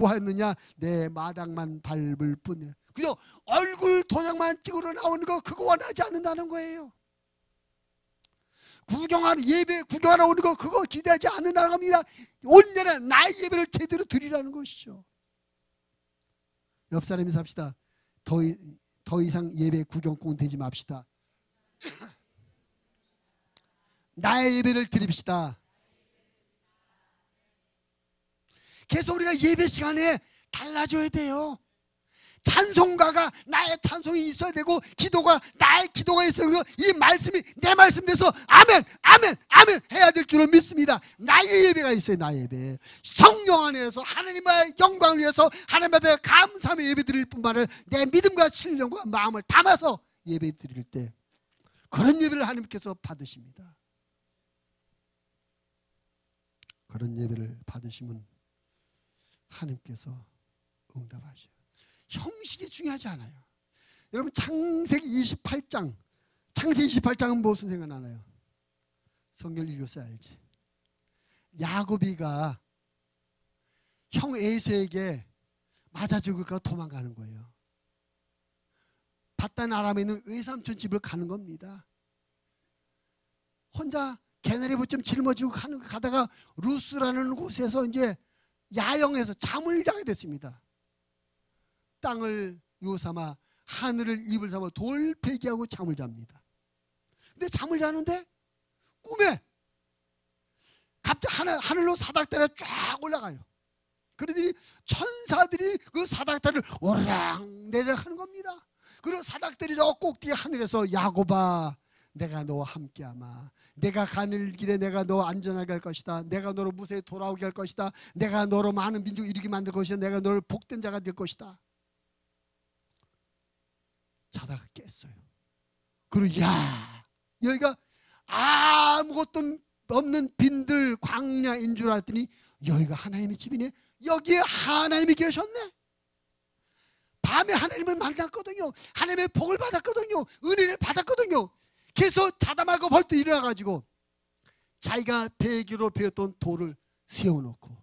뭐 했느냐? 내 마당만 밟을 뿐이야. 그저 얼굴 도장만 찍으러 나오는 거 그거 원하지 않는다는 거예요. 예배 구경하러 오는 거 그거 기대하지 않는다는 겁니다. 온전히 나의 예배를 제대로 드리라는 것이죠. 옆 사람이 삽시다. 더 이상 예배 구경꾼 되지 맙시다. 나의 예배를 드립시다. 그래서 우리가 예배 시간에 달라져야 돼요. 찬송가가 나의 찬송이 있어야 되고 기도가 나의 기도가 있어야 되고 이 말씀이 내 말씀 돼서 아멘 아멘 아멘 해야 될 줄을 믿습니다. 나의 예배가 있어요. 나의 예배. 성령 안에서 하나님의 영광을 위해서 하나님 앞에 감사함의 예배 드릴 뿐만 아니라 내 믿음과 신령과 마음을 담아서 예배 드릴 때 그런 예배를 하나님께서 받으십니다. 그런 예배를 받으시면 하나님께서 응답하셔요. 형식이 중요하지 않아요. 여러분 창세기 28장은 무슨 생각나나요? 성경 읽었어야 알지. 야곱이가 형 에서에게 맞아 죽을까 도망가는 거예요. 바단 아람에 있는 외삼촌 집을 가는 겁니다. 혼자 개나리 좀 짊어지고 가다가 루스라는 곳에서 이제 야영해서 잠을 자게 됐습니다. 땅을 요삼아 하늘을 입을 삼아 돌폐기하고 잠을 잡니다. 근데 잠을 자는데 꿈에 갑자기 하늘로 사닥다리가 쫙 올라가요. 그러더니 천사들이 그 사닥다리를 오르락내리락 하는 겁니다. 그리고 사닥다리 저 꼭대기 하늘에서 야곱아 내가 너와 함께하마. 내가 가는 길에 내가 너 안전하게 할 것이다. 내가 너로 무사히 돌아오게 할 것이다. 내가 너로 많은 민족을 이루게 만들 것이다. 내가 너를 복된 자가 될 것이다. 자다가 깼어요. 그리고 여기가 아무것도 없는 빈들 광야인 줄 알았더니 여기가 하나님의 집이네. 여기에 하나님이 계셨네. 밤에 하나님을 만났거든요. 하나님의 복을 받았거든요. 은혜를 받았거든요. 그래서 자다 말고 벌떡 일어나가지고 자기가 베기로 베었던 돌을 세워놓고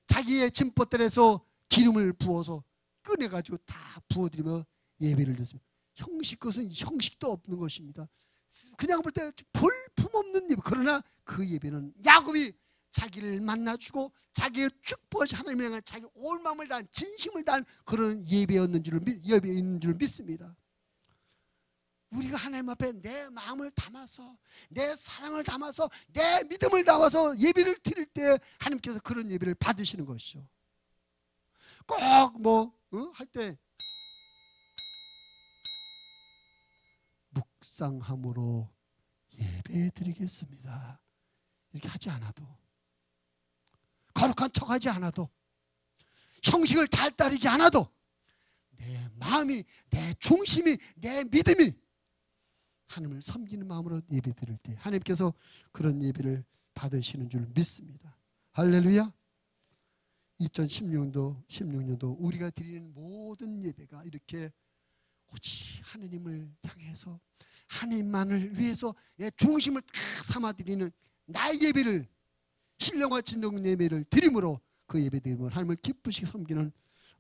자기의 짐벌들에서 기름을 부어서 꺼내가지고 다 부어드리며 예배를 드렸습니다. 것은 형식도 없는 것입니다. 그냥 볼 때 볼품없는 예배. 그러나 그 예배는 야곱이 자기를 만나주고 자기의 축복을 하나님을 향한 자기 온 마음을 다한 진심을 다한 그런 예배인 줄 믿습니다. 우리가 하나님 앞에 내 마음을 담아서 내 사랑을 담아서 내 믿음을 담아서 예배를 드릴 때 하나님께서 그런 예배를 받으시는 것이죠. 꼭 할 때 묵상함으로 예배 드리겠습니다 이렇게 하지 않아도, 거룩한 척하지 않아도, 형식을 잘 따르지 않아도 내 마음이, 내 중심이, 내 믿음이 하나님을 섬기는 마음으로 예배 드릴 때 하나님께서 그런 예배를 받으시는 줄 믿습니다. 할렐루야. 2016년도 우리가 드리는 모든 예배가 이렇게 오직 하나님을 향해서 하나님만을 위해서 내 중심을 다 삼아 드리는 나의 예배를, 신령과 진정 예배를 드림으로 그 예배 드림으로 하나님을 기쁘시게 섬기는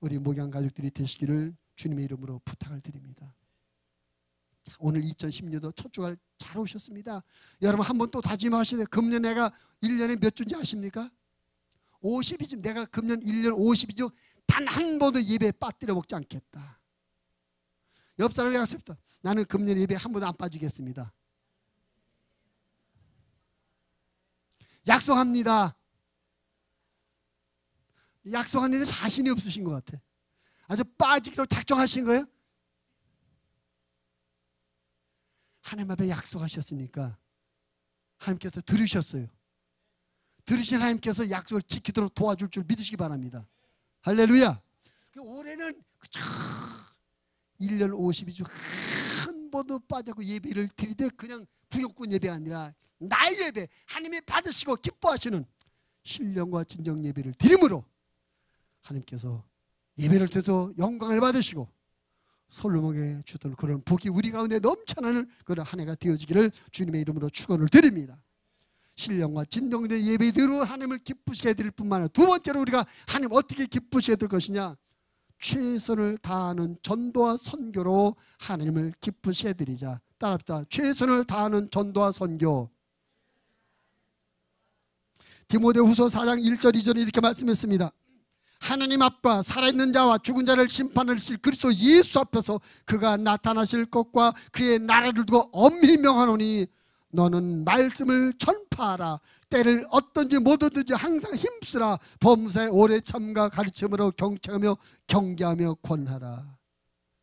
우리 목양 가족들이 되시기를 주님의 이름으로 부탁을 드립니다. 자, 오늘 2016년도 첫 주간 잘 오셨습니다. 여러분 한번 또 다짐하셔야 돼요. 금년 내가 1년에 몇 주인지 아십니까? 50이죠. 내가 금년 1년 50이죠. 단 한 번도 예배에 빠뜨려 먹지 않겠다. 옆 사람이 갔습니다. 나는 금년 예배에 한 번도 안 빠지겠습니다. 약속합니다. 약속하는데 자신이 없으신 것 같아. 아주 빠지기로 작정하신 거예요? 하나님 앞에 약속하셨으니까 하나님께서 들으셨어요. 들으신 하나님께서 약속을 지키도록 도와줄 줄 믿으시기 바랍니다. 할렐루야. 올해는 1년 52주 한 번도 빠져고 예배를 드리되 그냥 구역군 예배가 아니라 나의 예배, 하나님이 받으시고 기뻐하시는 신령과 진정 예배를 드림으로 하나님께서 예배를 통해서 영광을 받으시고 솔로몬에게 주던 그런 복이 우리 가운데 넘쳐나는 그런 한 해가 되어지기를 주님의 이름으로 축원을 드립니다. 신령과 진정된 예배대로 하나님을 기쁘시게 해드릴 뿐만 아니라 두 번째로 우리가 하나님 어떻게 기쁘시게 해드릴 것이냐, 최선을 다하는 전도와 선교로 하나님을 기쁘시게 해드리자. 따라합시다. 최선을 다하는 전도와 선교. 디모데후서 4장 1절 2절에 이렇게 말씀했습니다. 하나님 앞과 살아있는 자와 죽은 자를 심판하실 그리스도 예수 앞에서 그가 나타나실 것과 그의 나라를 두고 엄히 명하노니 너는 말씀을 전파하라. 때를 어떤지 못 얻든지 항상 힘쓰라. 범사에 오래 참가 가르침으로 경청하며 경계하며 권하라.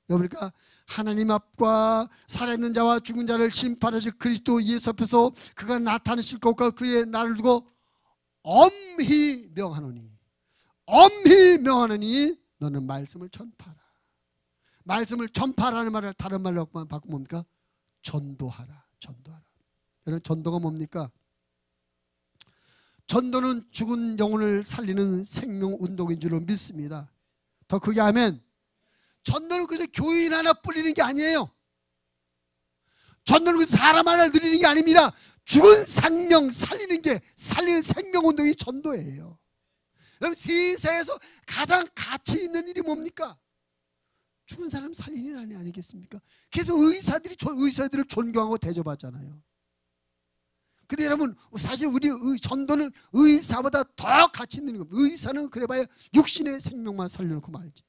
그러니까 하나님 앞과 살아있는 자와 죽은 자를 심판하실 그리스도 예수 앞에서 그가 나타나실 것과 그의 나라를 두고 엄히 명하노니, 엄히 명하노니 너는 말씀을 전파하라. 말씀을 전파하라는 말을 다른 말로 바꾸면 뭡니까? 전도하라. 전도하라. 여러분, 전도가 뭡니까? 전도는 죽은 영혼을 살리는 생명운동인 줄로 믿습니다. 더 크게 하면 전도는 그저 교인 하나 뿌리는 게 아니에요. 전도는 그저 사람 하나 늘리는 게 아닙니다. 죽은 생명 살리는 게, 살리는 생명운동이 전도예요. 여러분, 세상에서 가장 가치 있는 일이 뭡니까? 죽은 사람 살리는 일 아니겠습니까? 그래서 의사들을 존경하고 대접하잖아요. 근데 여러분, 사실 우리 전도는 의사보다 더 가치 있는 겁니다. 의사는 그래봐야 육신의 생명만 살려놓고 말지.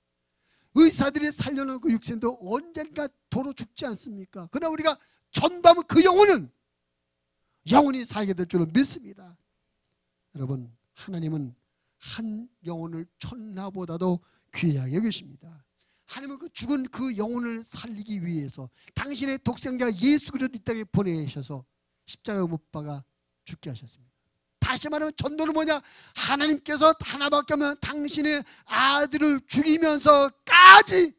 의사들이 살려놓은 그 육신도 언젠가 도로 죽지 않습니까? 그러나 우리가 전도하면 그 영혼이 살게 될 줄을 믿습니다. 여러분, 하나님은 한 영혼을 천하보다도 귀하게 여기십니다. 하나님은 그 죽은 그 영혼을 살리기 위해서 당신의 독생자 예수 그리스도를 이 땅에 보내셔서 십자가에 못 박아 죽게 하셨습니다. 다시 말하면 전도는 뭐냐? 하나님께서 하나밖에 없는 당신의 아들을 죽이면서까지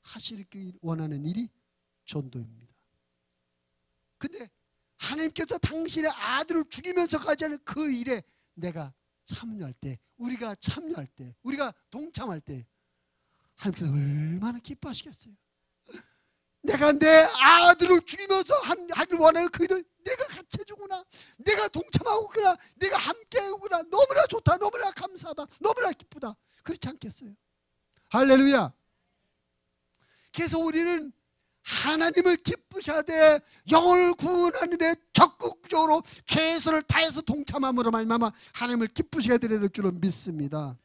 하시기 원하는 일이 전도입니다. 근데 하나님께서 당신의 아들을 죽이면서까지 하는 그 일에 내가 참여할 때, 우리가 참여할 때, 우리가 동참할 때 하나님께서 얼마나 기뻐하시겠어요. 내가 내 아들을 죽이면서 하길 원하는 그 일을 내가 같이 해주구나, 내가 동참하고구나, 내가 함께 하구나, 너무나 좋다, 너무나 감사하다, 너무나 기쁘다. 그렇지 않겠어요? 할렐루야. 그래서 우리는 하나님을 기쁘셔야 돼. 영혼을 구원하는 데 적극적으로 최선을 다해서 동참함으로 말미암아 하나님을 기쁘시게 해드려야 될 줄로 믿습니다.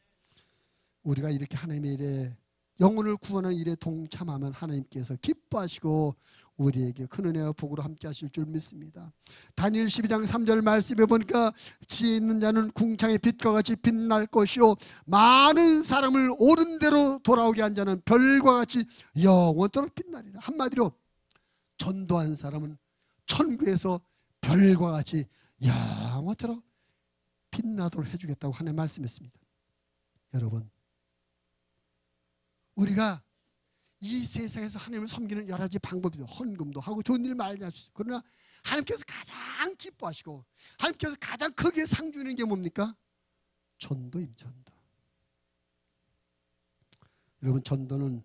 우리가 이렇게 하나님의 일에, 영혼을 구원하는 일에 동참하면 하나님께서 기뻐하시고 우리에게 큰 은혜와 복으로 함께 하실 줄 믿습니다. 다니엘 12장 3절 말씀에 보니까 지혜 있는 자는 궁창의 빛과 같이 빛날 것이요 많은 사람을 옳은 대로 돌아오게 한 자는 별과 같이 영원토록 빛나리라. 한마디로 전도한 사람은 천국에서 별과 같이 영원토록 빛나도록 해주겠다고 하나님 말씀했습니다. 여러분, 우리가 이 세상에서 하나님을 섬기는 여러 가지 방법이 있어요. 헌금도 하고 좋은 일 많이 할 수 있어요. 그러나 하나님께서 가장 기뻐하시고 하나님께서 가장 크게 상 주는 게 뭡니까? 전도입니다. 전도. 여러분, 전도는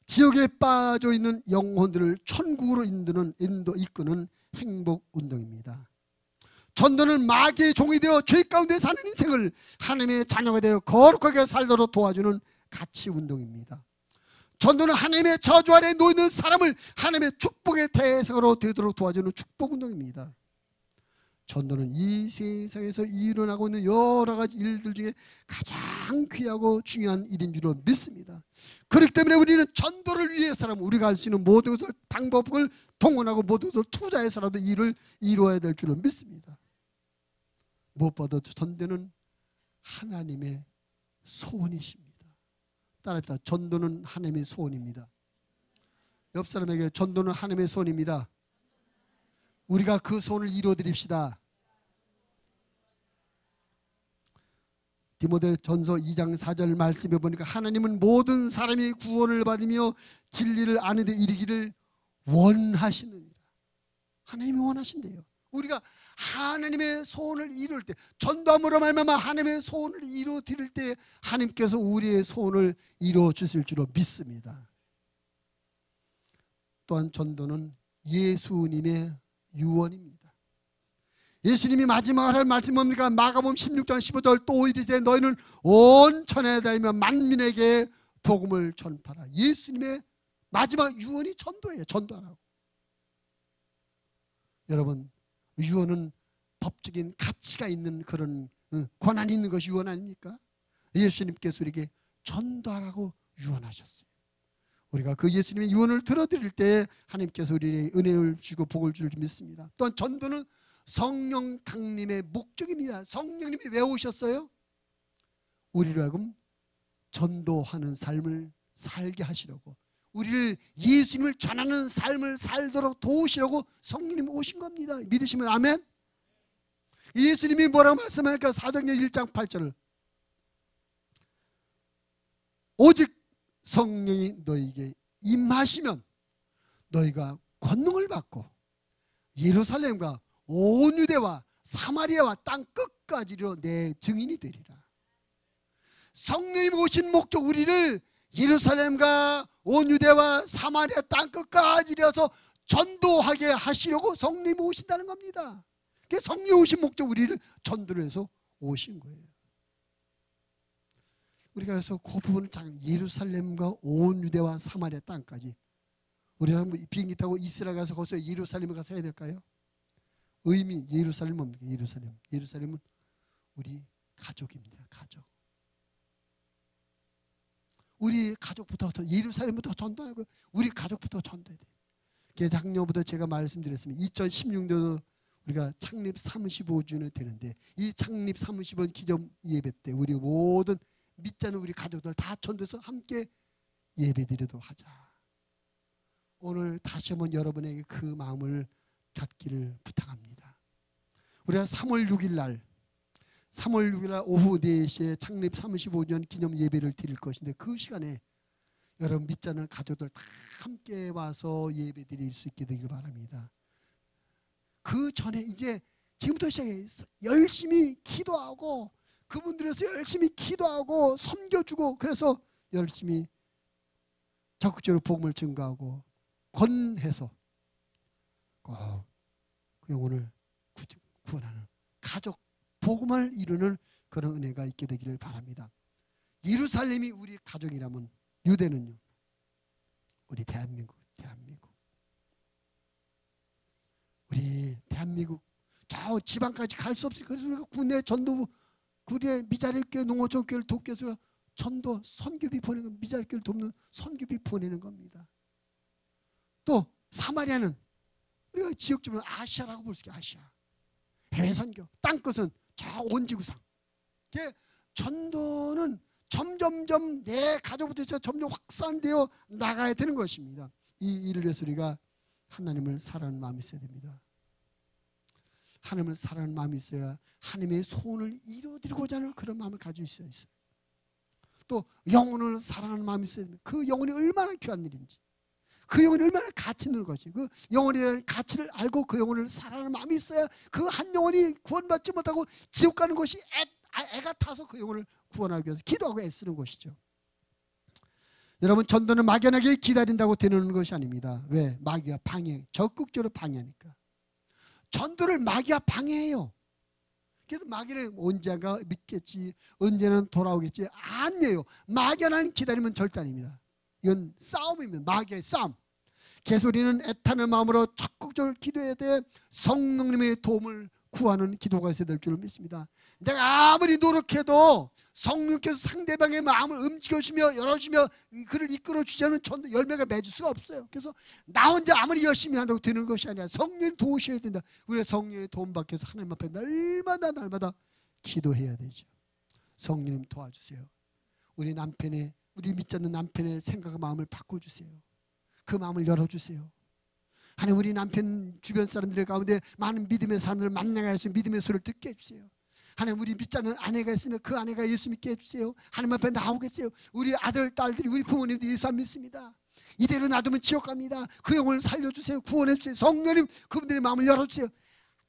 지옥에 빠져 있는 영혼들을 천국으로 이끄는 행복 운동입니다. 전도는 마귀의 종이 되어 죄 가운데 사는 인생을 하나님의 자녀가 되어 거룩하게 살도록 도와주는 가치 운동입니다. 전도는 하나님의 저주 아래 놓이는 사람을 하나님의 축복의 대상으로 되도록 도와주는 축복 운동입니다. 전도는 이 세상에서 일어나고 있는 여러 가지 일들 중에 가장 귀하고 중요한 일인 줄로 믿습니다. 그렇기 때문에 우리는 전도를 위해서라면 우리가 할 수 있는 모든 것을, 방법을 동원하고 모든 것을 투자해서라도 일을 이루어야 될 줄로 믿습니다. 무엇보다도 전도는 하나님의 소원이십니다. 따라합시다. 전도는 하나님의 소원입니다. 옆 사람에게 전도는 하나님의 소원입니다. 우리가 그 소원을 이루어드립시다. 디모데전서 2장 4절 말씀해 보니까 하나님은 모든 사람이 구원을 받으며 진리를 아는 데 이르기를 원하시느니라. 하나님이 원하신대요. 우리가 하나님의 소원을 이룰 때, 전도함으로 말미암아 하나님의 소원을 이루어 드릴 때 하나님께서 우리의 소원을 이루어 주실 줄로 믿습니다. 또한 전도는 예수님의 유언입니다. 예수님이 마지막으로 할 말씀이 뭡니까? 마가복음 16장 15절 또 이르시되 너희는 온 천하에 다니며 만민에게 복음을 전파하라. 예수님의 마지막 유언이 전도예요. 전도하라고. 여러분, 유언은 법적인 가치가 있는 그런 권한이 있는 것이 유언 아닙니까? 예수님께서 우리에게 전도하라고 유언하셨어요. 우리가 그 예수님의 유언을 들어드릴 때 하나님께서 우리에게 은혜를 주고 복을 줄 줄 믿습니다. 또한 전도는 성령 강림의 목적입니다. 성령님이 왜 오셨어요? 우리로 하여금 전도하는 삶을 살게 하시려고, 우리를 예수님을 전하는 삶을 살도록 도우시려고 성령님이 오신 겁니다. 믿으시면 아멘. 예수님이 뭐라고 말씀하니까 사도행전 1장 8절을 오직 성령이 너희에게 임하시면 너희가 권능을 받고 예루살렘과 온 유대와 사마리아와 땅 끝까지로 내 증인이 되리라. 성령님 오신 목적, 우리를 예루살렘과 온 유대와 사마리아 땅 끝까지라서 전도하게 하시려고 성령님이 오신다는 겁니다. 성령 오신 목적, 우리를 전도를 해서 오신 거예요. 우리가 그래서 그 부분은 참, 예루살렘과 온 유대와 사마리아 땅까지 우리가 비행기 타고 이스라엘 가서 거기서 예루살렘에 가서 해야 될까요? 의미, 예루살렘은 뭡니까? 예루살렘은 우리 가족입니다. 가족. 우리 가족부터, 예루살렘부터 전도하고 우리 가족부터 전도해야 돼요. 작년부터 제가 말씀드렸습니다. 2016년도 우리가 창립 35주년이 되는데, 이 창립 35주년 기념 예배 때 우리 모든 믿자는 우리 가족들 다 전도해서 함께 예배드리도록 하자. 오늘 다시 한번 여러분에게 그 마음을 갖기를 부탁합니다. 우리가 3월 6일 날 오후 4시에 창립 35주년 기념 예배를 드릴 것인데, 그 시간에 여러분 믿자는 가족들 다 함께 와서 예배 드릴 수 있게 되길 바랍니다. 그 전에 이제 지금부터 시작해 열심히 기도하고, 그분들에서 열심히 기도하고 섬겨주고, 그래서 열심히 적극적으로 복음을 증거하고 권해서 꼭 그 영혼을 구원하는 가족 복음을 이루는 그런 은혜가 있게 되기를 바랍니다. 예루살렘이 우리 가족이라면 유대는요, 우리 대한민국 우리 대한민국 저 지방까지 갈 수 없으니까, 그래서 우리가 군내 전도부, 우리의 미자립교회 농어촌교회를 돕기 위해서 전도 선교비 보내는 거, 미자립교회를 돕는 선교비 보내는 겁니다. 또 사마리아는 우리가 지역적으로 아시아라고 볼 수 있어요. 아시아 해외 선교, 땅끝은 저 온 지구상. 전도는 점점점 내 가족부터 점점 확산되어 나가야 되는 것입니다. 이 일을 위해서 우리가 하나님을 사랑하는 마음이 있어야 됩니다. 하나님을 사랑하는 마음이 있어야 하나님의 소원을 이루어드리고자 하는 그런 마음을 가지고 있어야 있어요. 또 영혼을 사랑하는 마음이 있어야 됩니다. 그 영혼이 얼마나 귀한 일인지, 그 영혼이 얼마나 가치 있는 것이, 그 영혼에 대한 가치를 알고 그 영혼을 사랑하는 마음이 있어야 그 한 영혼이 구원받지 못하고 지옥 가는 것이 애가 타서 그 영혼을 구원하기 위해서 기도하고 애쓰는 것이죠. 여러분, 전도는 막연하게 기다린다고 되는 것이 아닙니다. 왜? 마귀가 방해, 적극적으로 방해하니까. 전도를 마귀가 방해해요. 그래서 마귀는 언젠가 믿겠지, 언제는 돌아오겠지, 아니에요. 막연한 기다림은 절대 아닙니다. 이건 싸움입니다. 마귀의 싸움. 그래서 우리는 애타는 마음으로 적극적으로 기도해야 돼. 성령님의 도움을 구하는 기도가 있어야 될 줄 믿습니다. 내가 아무리 노력해도 성령께서 상대방의 마음을 움직여주며 열어주며 그를 이끌어주지 않으면 전도 열매가 맺을 수가 없어요. 그래서 나 혼자 아무리 열심히 한다고 되는 것이 아니라 성령님 도우셔야 된다. 우리가 성령의 도움 받기 위해서 하나님 앞에 날마다 기도해야 되죠. 성령님 도와주세요. 우리 믿지 않는 남편의 생각과 마음을 바꿔주세요. 그 마음을 열어주세요. 하나님, 우리 남편 주변 사람들 가운데 많은 믿음의 사람들을 만나게 하시고 믿음의 소리를 듣게 해주세요. 하나님, 우리 믿지 않는 아내가 있으면 그 아내가 예수 믿게 해주세요. 하나님 앞에 나오겠어요. 우리 아들, 딸들이, 우리 부모님도 예수 안 믿습니다. 이대로 놔두면 지옥 갑니다. 그 영혼을 살려주세요. 구원해주세요. 성령님, 그분들의 마음을 열어주세요.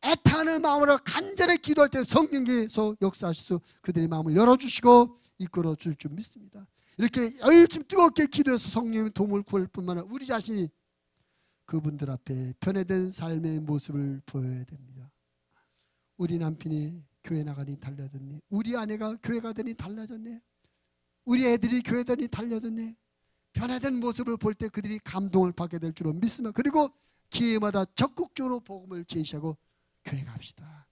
애타는 마음으로 간절히 기도할 때 성령께서 역사하셔서 그들의 마음을 열어주시고 이끌어 줄 줄 믿습니다. 이렇게 열심히 뜨겁게 기도해서 성령의 도움을 구할 뿐만 아니라 우리 자신이 그분들 앞에 변화된 삶의 모습을 보여야 됩니다. 우리 남편이 교회 나가니 달라졌네. 우리 아내가 교회 가더니 달라졌네. 우리 애들이 교회 가더니 달라졌네. 변화된 모습을 볼 때 그들이 감동을 받게 될 줄로 믿습니다. 그리고 기회마다 적극적으로 복음을 제시하고 교회 갑시다.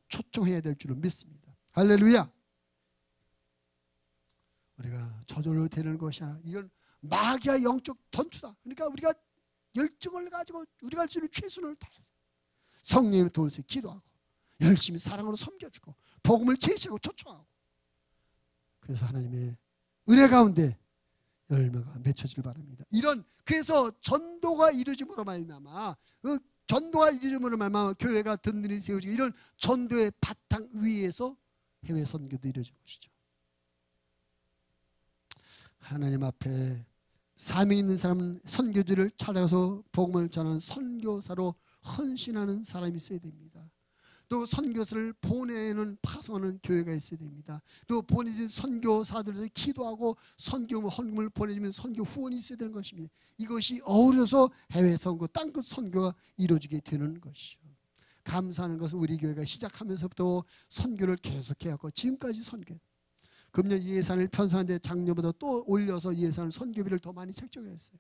초청해야 될 줄로 믿습니다. 할렐루야. 우리가 저절로 되는 것이 아니라 이건 마귀와 영적 전투다. 그러니까 우리가 열정을 가지고 우리가 할 수 있는 최선을 다해서 성령의 도움을 받아 기도하고 열심히 사랑으로 섬겨주고 복음을 제시하고 초청하고, 그래서 하나님의 은혜 가운데 열매가 맺혀질 바랍니다. 그래서 전도가 이루어짐으로 말미암아, 교회가 든든히 세워지고, 이런 전도의 바탕 위에서 해외 선교도 이루어진 것이죠. 하나님 앞에 삶이 있는 사람은 선교지를 찾아가서 복음을 전하는 선교사로 헌신하는 사람이 있어야 됩니다. 또 선교사를 보내는 파송하는 교회가 있어야 됩니다. 또 보내진 선교사들에서 기도하고 선교 헌금을 보내주면 선교 후원이 있어야 되는 것입니다. 이것이 어우러서 해외 선교, 땅끝 선교가 이루어지게 되는 것이죠. 감사하는 것은 우리 교회가 시작하면서부터 선교를 계속해왔고 지금까지 선교, 금년 예산을 편성하는데 작년보다 또 올려서 예산을 선교비를 더 많이 책정했어요.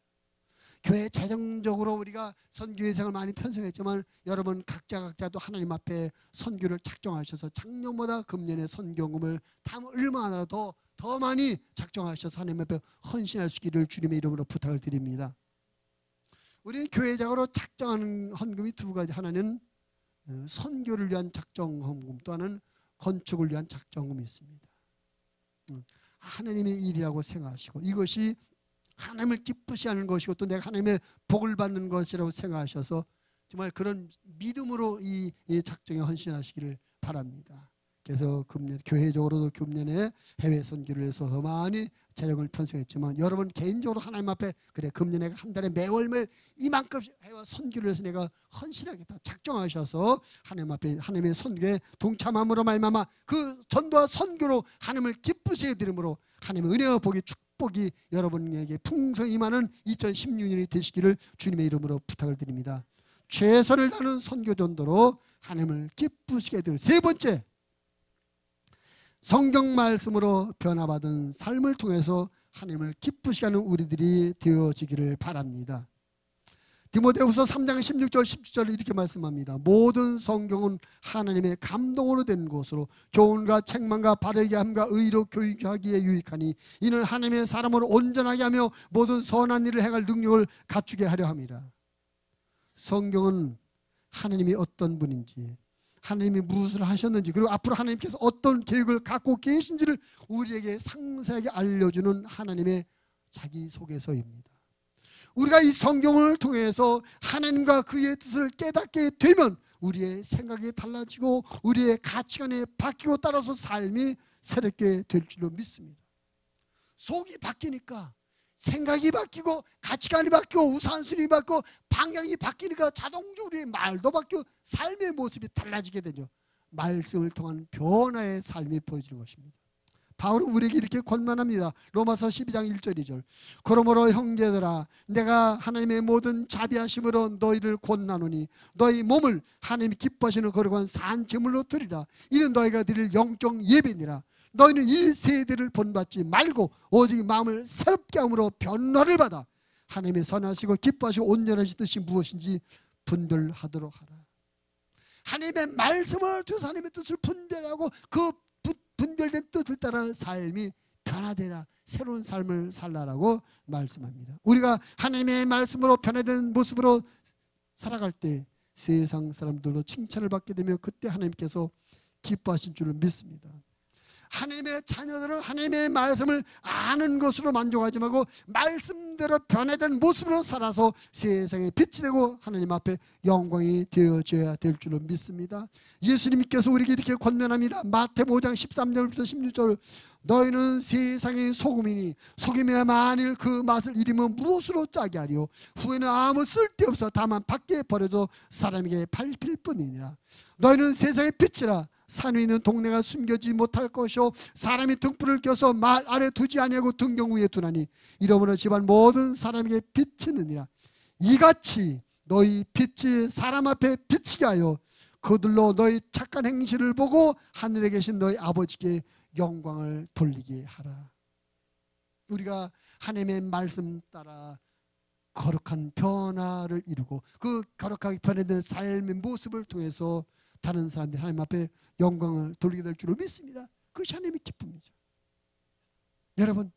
교회 재정적으로 우리가 선교 예산을 많이 편성했지만 여러분 각자도 하나님 앞에 선교를 작정하셔서 작년보다 금년에 선교금을 얼마나 더 많이 작정하셔서 하나님 앞에 헌신할 수 있기를 주님의 이름으로 부탁을 드립니다. 우리 교회적으로 작정하는 헌금이 두 가지, 하나는 선교를 위한 작정 헌금, 또 하나는 건축을 위한 작정 헌금이 있습니다. 하나님의 일이라고 생각하시고 이것이 하나님을 기쁘시 하는 것이고 또 내가 하나님의 복을 받는 것이라고 생각하셔서 정말 그런 믿음으로 이 작정에 헌신하시기를 바랍니다. 그래서 교회적으로도 금년에 해외 선교를 해서 더 많이 재정을 편성했지만 여러분 개인적으로 하나님 앞에 그래 금년에 한 달에 매월 이만큼 해와 선교를 해서 내가 헌신하겠다 작정하셔서 하나님 앞에 하나님의 선교에 동참함으로 말미암아 그 전도와 선교로 하나님을 기쁘시게 드림으로 하나님의 은혜와 복이 축복이 여러분에게 풍성히 임하는 2016년이 되시기를 주님의 이름으로 부탁을 드립니다. 최선을 다하는 선교 전도로 하나님을 기쁘시게 드릴 세 번째, 성경 말씀으로 변화받은 삶을 통해서 하나님을 기쁘시게 하는 우리들이 되어지기를 바랍니다. 디모데후서 3장 16절 17절을 이렇게 말씀합니다. 모든 성경은 하나님의 감동으로 된 것으로 교훈과 책망과 바르게 함과 의로 교육하기에 유익하니 이는 하나님의 사람을 온전하게 하며 모든 선한 일을 행할 능력을 갖추게 하려 함이라. 성경은 하나님이 어떤 분인지, 하나님이 무엇을 하셨는지, 그리고 앞으로 하나님께서 어떤 계획을 갖고 계신지를 우리에게 상세하게 알려주는 하나님의 자기소개서입니다. 우리가 이 성경을 통해서 하나님과 그의 뜻을 깨닫게 되면 우리의 생각이 달라지고 우리의 가치관이 바뀌고 따라서 삶이 새롭게 될 줄로 믿습니다. 속이 바뀌니까 생각이 바뀌고 가치관이 바뀌고 우선순위 바뀌고 방향이 바뀌니까 자동적으로 우리의 말도 바뀌고 삶의 모습이 달라지게 되죠. 말씀을 통한 변화의 삶이 보여지는 것입니다. 바울은 우리에게 이렇게 권면합니다. 로마서 12장 1절 2절. 그러므로 형제들아 내가 하나님의 모든 자비하심으로 너희를 권나노니 너희 몸을 하나님이 기뻐하시는 거룩한 산 제물로 드리라. 이는 너희가 드릴 영적 예배니라. 너희는 이 세대를 본받지 말고 오직 마음을 새롭게 함으로 변화를 받아 하나님의 선하시고 기뻐하시고 온전하신 뜻이 무엇인지 분별하도록 하라. 하나님의 말씀을 통해서 하나님의 뜻을 분별하고 그 분별된 뜻을 따라 삶이 변화되라, 새로운 삶을 살라라고 말씀합니다. 우리가 하나님의 말씀으로 변화된 모습으로 살아갈 때 세상 사람들도 칭찬을 받게 되며 그때 하나님께서 기뻐하신 줄을 믿습니다. 하나님의 자녀들은 하나님의 말씀을 아는 것으로 만족하지 말고 말씀대로 변화된 모습으로 살아서 세상에 빛이 되고 하나님 앞에 영광이 되어져야 될 줄로 믿습니다. 예수님께서 우리에게 이렇게 권면합니다. 마태복음 5장 13절부터 16절. 너희는 세상의 소금이니 소금이 만일 그 맛을 잃으면 무엇으로 짜게 하리요. 후에는 아무 쓸데없어 다만 밖에 버려져 사람에게 밟힐 뿐이니라. 너희는 세상의 빛이라. 산 위에 있는 동네가 숨겨지지 못할 것이요 사람이 등불을 켜서 말 아래 두지 아니하고 등경 위에 두나니 이러므로 집안 모든 사람에게 비치느니라. 이같이 너희 빛이 사람 앞에 비치게 하여 그들로 너희 착한 행실을 보고 하늘에 계신 너희 아버지께 영광을 돌리게 하라. 우리가 하나님의 말씀 따라 거룩한 변화를 이루고 그 거룩하게 변화된 삶의 모습을 통해서 다른 사람들이 하나님 앞에 영광을 돌리게 될 줄을 믿습니다. 그것이 하나님의 기쁨이죠. 여러분,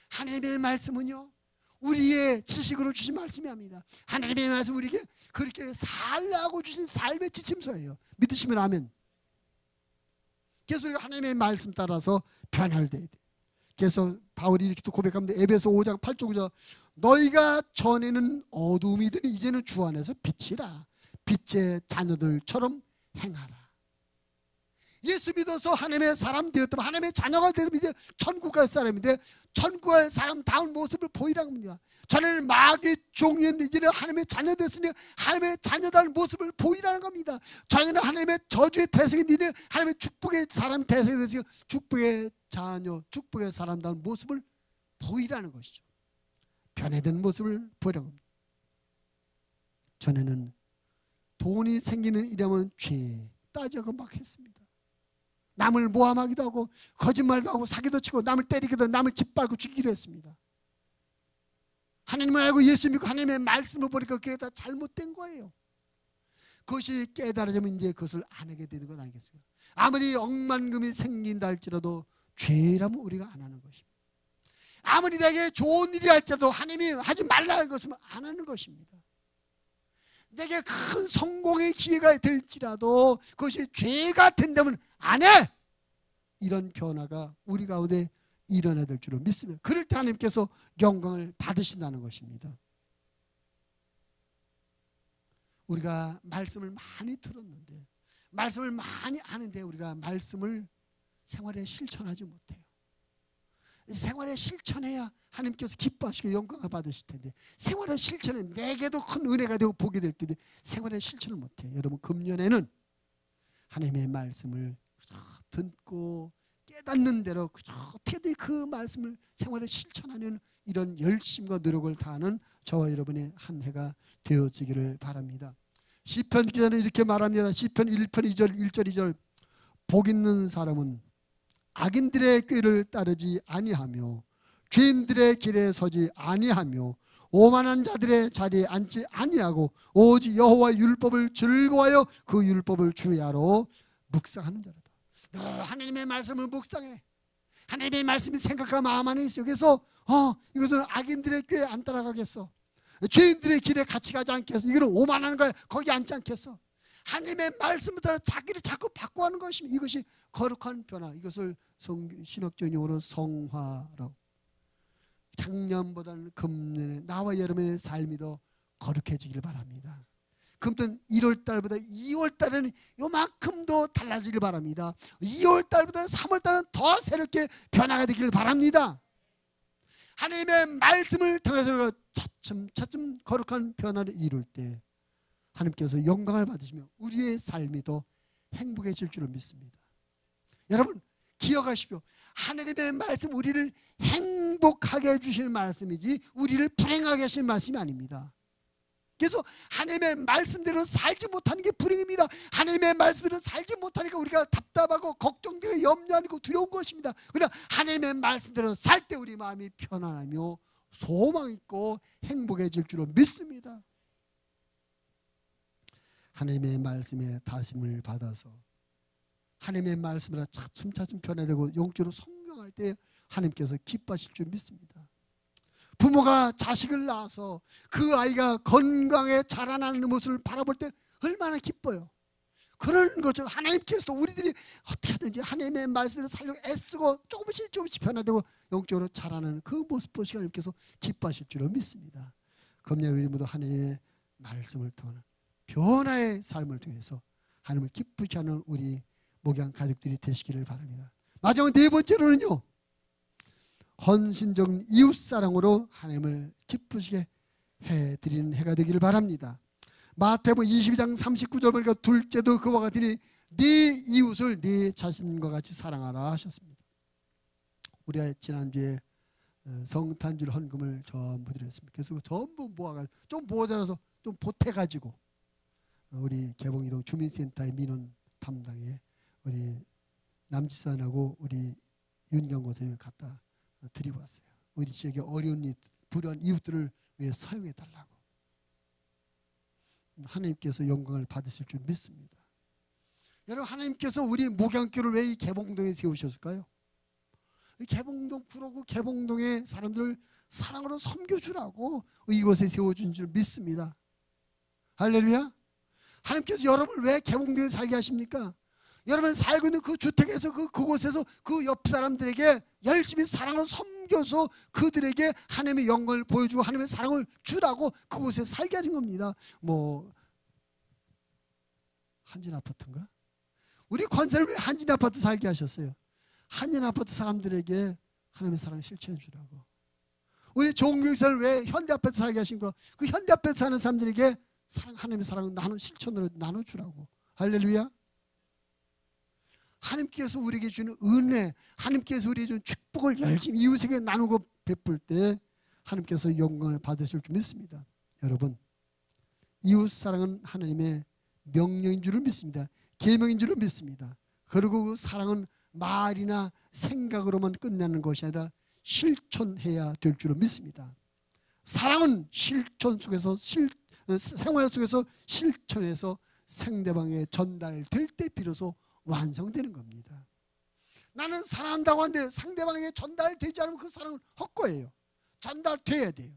하나님의 말씀은요, 우리의 지식으로 주신 말씀이 아닙니다. 하나님의 말씀 우리에게 그렇게 살라고 주신 삶의 지침서예요. 믿으시면 아멘. 그래서 우리가 하나님의 말씀 따라서 변화돼야 돼. 그래서 바울이 이렇게 또 고백합니다. 에베소 5장 8절 9절 너희가 전에는 어두움이더니 이제는 주 안에서 빛이라. 빛의 자녀들처럼 행하라. 예수 믿어서 하나님의 사람 되었다면 하나님의 자녀가 되면 이제 천국 갈 사람인데 천국 갈 사람다운 모습을 보이라고 합니다. 저는 마귀의 종이었는데 이제는 하나님의 자녀 됐으니 하나님의 자녀다운 모습을 보이라는 겁니다. 저희는 하나님의 저주의 대상인데 하나님의 축복의 사람 대상이 됐으니 축복의 자녀, 축복의 사람다운 모습을 보이라는 것이죠. 변화된 모습을 보이라는 겁니다. 전에는 돈이 생기는 일이라면 죄 따져고 막 했습니다. 남을 모함하기도 하고 거짓말도 하고 사기도 치고 남을 때리기도 하고 남을 짓밟고 죽이기도 했습니다. 하나님을 알고 예수 믿고 하나님의 말씀을 보니까 그게 다 잘못된 거예요. 그것이 깨달아지면 이제 그것을 안 하게 되는 것 아니겠어요? 아무리 억만금이 생긴다 할지라도 죄라면 우리가 안 하는 것입니다. 아무리 내게 좋은 일이 할지라도 하나님이 하지 말라는 것은 안 하는 것입니다. 내게 큰 성공의 기회가 될지라도 그것이 죄가 된다면 안 해! 이런 변화가 우리 가운데 일어나야 될 줄을 믿습니다. 그럴 때 하나님께서 영광을 받으신다는 것입니다. 우리가 말씀을 많이 들었는데 말씀을 많이 아는데 우리가 말씀을 생활에 실천하지 못해요. 생활에 실천해야 하나님께서 기뻐하시고 영광을 받으실 텐데 생활에 실천해 내게도 큰 은혜가 되고 복이 될 텐데 생활에 실천을 못해요. 여러분, 금년에는 하나님의 말씀을 듣고 깨닫는 대로 어떻게든 그 말씀을 생활에 실천하는 이런 열심과 노력을 다하는 저와 여러분의 한 해가 되어지기를 바랍니다. 시편 기자는 이렇게 말합니다. 시편 1편 2절 1절 2절 복 있는 사람은 악인들의 꾀를 따르지 아니하며 죄인들의 길에 서지 아니하며 오만한 자들의 자리에 앉지 아니하고 오직 여호와의 율법을 즐거워하여 그 율법을 주야로 묵상하는 자라다. 너 하나님의 말씀을 묵상해. 하나님의 말씀이 생각과 마음 안에 있어. 그래서 이것은 악인들의 꾀에 안 따라가겠어. 죄인들의 길에 같이 가지 않겠어. 이거는 오만한 거야. 거기 앉지 않겠어. 하나님의 말씀을 따라 자기를 자꾸 바꿔가는 것입니다. 이것이 거룩한 변화. 이것을 신학적인 용어로 성화라고. 작년보다는 금년에 나와 여러분의 삶이 더 거룩해지길 바랍니다. 그럼 1월달보다 2월달에는 요만큼 더 달라지길 바랍니다. 2월달보다 3월달은 더 새롭게 변화가 되기를 바랍니다. 하나님의 말씀을 통해서 차츰차츰 거룩한 변화를 이룰 때 하나님께서 영광을 받으시며 우리의 삶이 더 행복해질 줄을 믿습니다. 여러분, 기억하십시오. 하나님의 말씀 우리를 행복하게 해주실 말씀이지 우리를 불행하게 하실 말씀이 아닙니다. 그래서 하나님의 말씀대로 살지 못하는 게 불행입니다. 하나님의 말씀대로 살지 못하니까 우리가 답답하고 걱정되고 염려하고 두려운 것입니다. 그러나 하나님의 말씀대로 살 때 우리 마음이 편안하며 소망 있고 행복해질 줄로 믿습니다. 하나님의 말씀에 다짐을 받아서 하나님의 말씀으로 차츰차츰 변화되고 영적으로 성장할 때 하나님께서 기뻐하실 줄 믿습니다. 부모가 자식을 낳아서 그 아이가 건강에 자라나는 모습을 바라볼 때 얼마나 기뻐요. 그런 것처럼 하나님께서도 우리들이 어떻게든지 하나님의 말씀을 살려고 애쓰고 조금씩 변화되고 영적으로 자라는 그 모습 보시고 하나님께서 기뻐하실 줄을 믿습니다. 금년 우리 모두 하나님의 말씀을 통하는 변화의 삶을 통해서 하나님을 기쁘게 하는 우리 목양 가족들이 되시기를 바랍니다. 마지막 네 번째로는요, 헌신적인 이웃사랑으로 하나님을 기쁘시게 해드리는 해가 되기를 바랍니다. 마태복음 22장 39절 보니까 둘째도 그와 같으니 네 이웃을 네 자신과 같이 사랑하라 하셨습니다. 우리가 지난주에 성탄절 헌금을 전부 드렸습니다. 그래서 전부 모아가지고 좀 모자라서 좀 보태가지고 우리 개봉이동 주민센터의 민원 담당에 우리 남지산하고 우리 윤경 고선생님을 갖다 드리고 왔어요. 우리 지역의 어려운 불우한 이웃들을 위해 사용해 달라고. 하나님께서 영광을 받으실 줄 믿습니다. 여러분, 하나님께서 우리 목양교를 왜 이 개봉동에 세우셨을까요? 이 개봉동 구로구 개봉동의 사람들을 사랑으로 섬겨주라고 이곳에 세워준 줄 믿습니다. 할렐루야. 하나님께서 여러분을 왜 개봉동에 살게 하십니까? 여러분 살고 있는 그 주택에서 그곳에서 그 옆 사람들에게 열심히 사랑으로 섬겨서 그들에게 하나님의 영광을 보여주고 하나님의 사랑을 주라고 그곳에 살게 하신 겁니다. 뭐 한진 아파트인가? 우리 권사를 왜 한진 아파트 살게 하셨어요? 한진 아파트 사람들에게 하나님의 사랑을 실천해 주라고. 우리 종교육사를 왜 현대 아파트 살게 하신 거? 그 현대 아파트 사는 사람들에게 하나님의 사랑을 실천으로 나눠주라고. 할렐루야. 하나님께서 우리에게 주는 은혜, 하나님께서 우리에게 주는 축복을 열심히 이웃에게 나누고 베풀 때 하나님께서 영광을 받으실 줄 믿습니다. 여러분, 이웃사랑은 하나님의 명령인 줄을 믿습니다. 계명인 줄을 믿습니다. 그리고 그 사랑은 말이나 생각으로만 끝나는 것이 아니라 실천해야 될 줄을 믿습니다. 사랑은 실천 속에서 생활 속에서 실천해서 상대방에 전달될 때 비로소 완성되는 겁니다. 나는 사랑한다고 하는데 상대방에게 전달되지 않으면 그 사랑은 헛거예요. 전달돼야 돼요.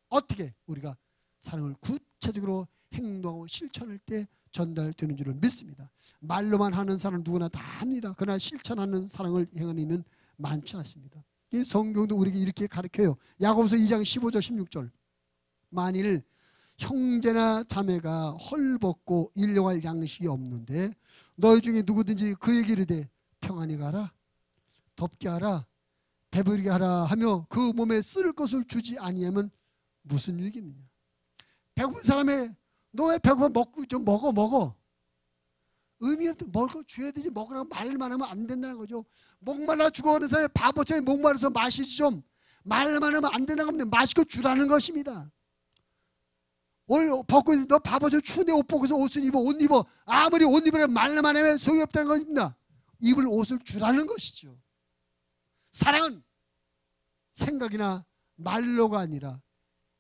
어떻게? 우리가 사랑을 구체적으로 행동하고 실천할 때 전달되는 줄을 믿습니다. 말로만 하는 사람은 누구나 다 합니다. 그러나 실천하는 사랑을 행하는 이는 많지 않습니다. 이 성경도 우리에게 이렇게 가르쳐요. 야고보서 2장 15절 16절. 만일 형제나 자매가 헐벗고 일용할 양식이 없는데 너희 중에 누구든지 그에게 이르되 평안히 가라, 덥게 하라, 배부르게 하라 하며 그 몸에 쓸 것을 주지 아니하면 무슨 유익이 있느냐. 배고픈 사람의 너 왜 배고파 먹고 좀 먹어. 의미 없는 먹을 거 줘야 되지. 먹으라고 말만 하면 안 된다는 거죠. 목말라 죽어가는 사람이 바보처럼 목마르서 마시지 좀. 말만 하면 안 된다는 겁니다. 마시고 주라는 것입니다. 오늘 벗고 있는 너 바보처럼 추운데 옷 벗고서 옷을 입어. 옷 입어. 아무리 옷 입으라면 말만 하면 소용이 없다는 것입니다. 입을 옷을 주라는 것이죠. 사랑은 생각이나 말로가 아니라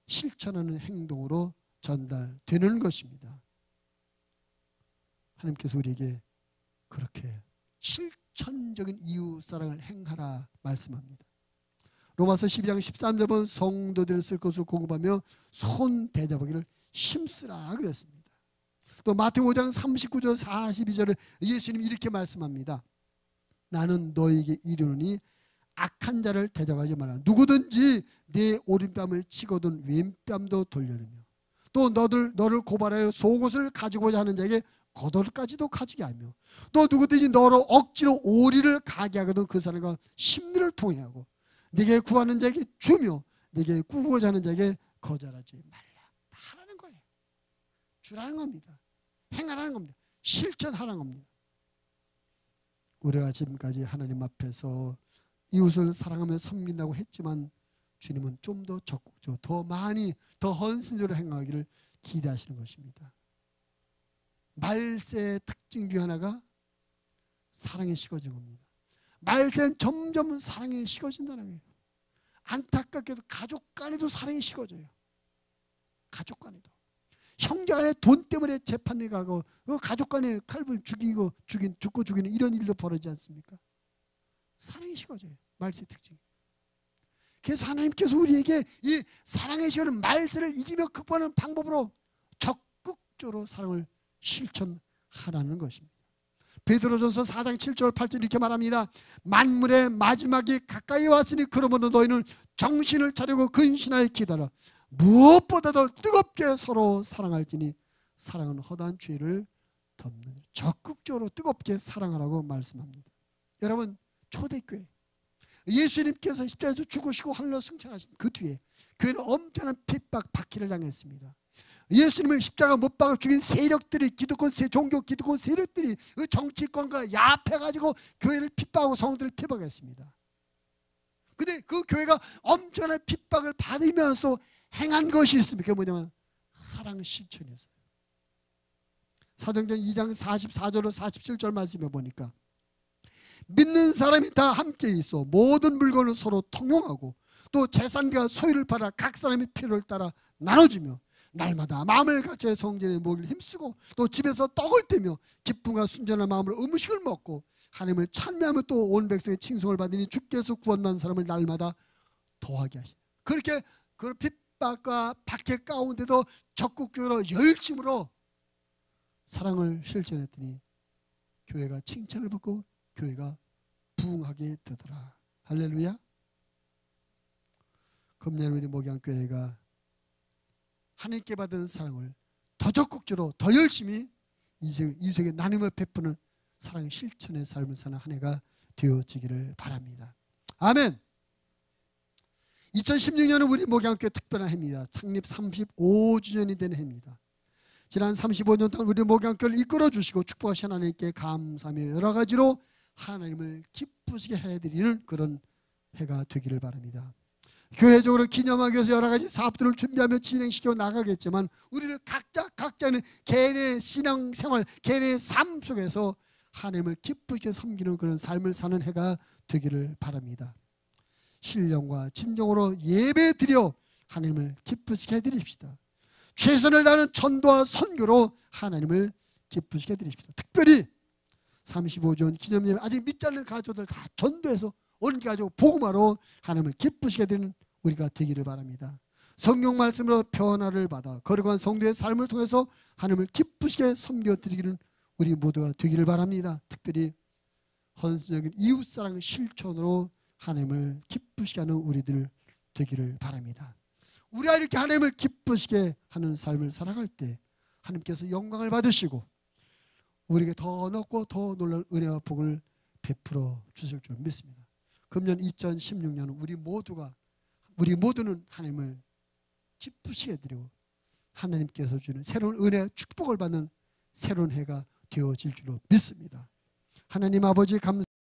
실천하는 행동으로 전달되는 것입니다. 하나님께서 우리에게 그렇게 실천적인 이웃사랑을 행하라 말씀합니다. 로마서 12장 13절은 성도들을 쓸 것을 공급하며 손 대접하기를 힘쓰라 그랬습니다. 또 마태복음 5장 39절 42절에 예수님이 이렇게 말씀합니다. 나는 너에게 이르노니 악한 자를 대적하지 마라. 누구든지 내 오른뺨을 치거든 왼뺨도 돌려내며 또 너를 고발하여 속옷을 가지고자 하는 자에게 겉옷까지도 가지게 하며 또 누구든지 너로 억지로 오리를 가게 하거든 그 사람과 심리를 통해 하고 네게 구하는 자에게 주며 네게 구하고자 하는 자에게 거절하지 말라. 다 하라는 거예요. 주라는 겁니다. 행하라는 겁니다. 실천하라는 겁니다. 우리가 지금까지 하나님 앞에서 이웃을 사랑하며 섬긴다고 했지만 주님은 좀 더 적극적으로 더 많이 더 헌신적으로 행하기를 기대하시는 것입니다. 말세의 특징 중 하나가 사랑에 식어진 겁니다. 말세는 점점 사랑에 식어진다는 거예요. 안타깝게도 가족 간에도 사랑이 식어져요. 가족 간에도. 형제 간에 돈 때문에 재판에 가고 가족 간에 칼을 죽고 죽이는 이런 일도 벌어지지 않습니까? 사랑이 식어져요. 말세 특징. 그래서 하나님께서 우리에게 이 사랑의 시간은 말세를 이기며 극복하는 방법으로 적극적으로 사랑을 실천하라는 것입니다. 베드로전서 4장 7절 8절 이렇게 말합니다. 만물의 마지막이 가까이 왔으니 그러므로 너희는 정신을 차리고 근신하여 기다려 무엇보다도 뜨겁게 서로 사랑할지니 사랑은 허다한 죄를 덮는. 적극적으로 뜨겁게 사랑하라고 말씀합니다. 여러분, 초대교회 예수님께서 십자가에서 죽으시고 하늘로 승천하신 그 뒤에 교회는 엄청난 핍박 박해를 당했습니다. 예수님을 십자가 못 박아 죽인 세력들이 종교 기득권 세력들이 그 정치권과 야합해가지고 교회를 핍박하고 성도들을 핍박했습니다. 근데 그 교회가 엄청난 핍박을 받으면서 행한 것이 있습니다. 그게 뭐냐면 사랑 실천이었어요. 사도행전 2장 44절로 47절 말씀해 보니까 믿는 사람이 다 함께 있어 모든 물건을 서로 통용하고 또 재산과 소유를 팔아 각 사람의 필요를 따라 나눠주며 날마다 마음을 같이 성전에 모이기를 힘쓰고 또 집에서 떡을 떼며 기쁨과 순전한 마음으로 음식을 먹고 하나님을 찬미하며 또 온 백성의 칭송을 받으니 주께서 구원받은 사람을 날마다 더하게 하시다. 그렇게 그 핍박과 박해 가운데도 적극적으로 열심으로 사랑을 실천했더니 교회가 칭찬을 받고 교회가 부흥하게 되더라. 할렐루야. 금년 우리 목양교회가 하나님께 받은 사랑을 더 적극적으로 더 열심히 이세계 나눔을 베푸는 사랑의 실천의 삶을 사는 한 해가 되어지기를 바랍니다. 아멘. 2016년은 우리 목양교회 특별한 해입니다. 창립 35주년이 되는 해입니다. 지난 35년 동안 우리 목양교회를 이끌어 주시고 축복하신 하나님께 감사하며 여러 가지로 하나님을 기쁘시게 해드리는 그런 해가 되기를 바랍니다. 교회적으로 기념하기 위해서 여러 가지 사업들을 준비하며 진행시켜 나가겠지만 우리를 각자는 개인의 신앙생활, 개인의 삶 속에서 하나님을 기쁘게 섬기는 그런 삶을 사는 해가 되기를 바랍니다. 신령과 진정으로 예배드려 하나님을 기쁘시게 해드립시다. 최선을 다하는 전도와 선교로 하나님을 기쁘시게 해드립시다. 특별히 35주년 기념예배 아직 믿지 않는 가족들 다 전도해서 온 가족 복음화로 하나님을 기쁘시게 해드리는 우리가 되기를 바랍니다. 성경 말씀으로 변화를 받아 거룩한 성도의 삶을 통해서 하나님을 기쁘시게 섬겨드리기는 우리 모두가 되기를 바랍니다. 특별히 헌신적인 이웃사랑 실천으로 하나님을 기쁘시게 하는 우리들 되기를 바랍니다. 우리가 이렇게 하나님을 기쁘시게 하는 삶을 살아갈 때 하나님께서 영광을 받으시고 우리에게 더 높고 더 놀라운 은혜와 복을 베풀어 주실 줄 믿습니다. 금년 2016년은 우리 모두는 하나님을 기쁘시게 해드리고 하나님께서 주는 새로운 은혜와 축복을 받는 새로운 해가 되어질 줄로 믿습니다. 하나님 아버지 감사합니다.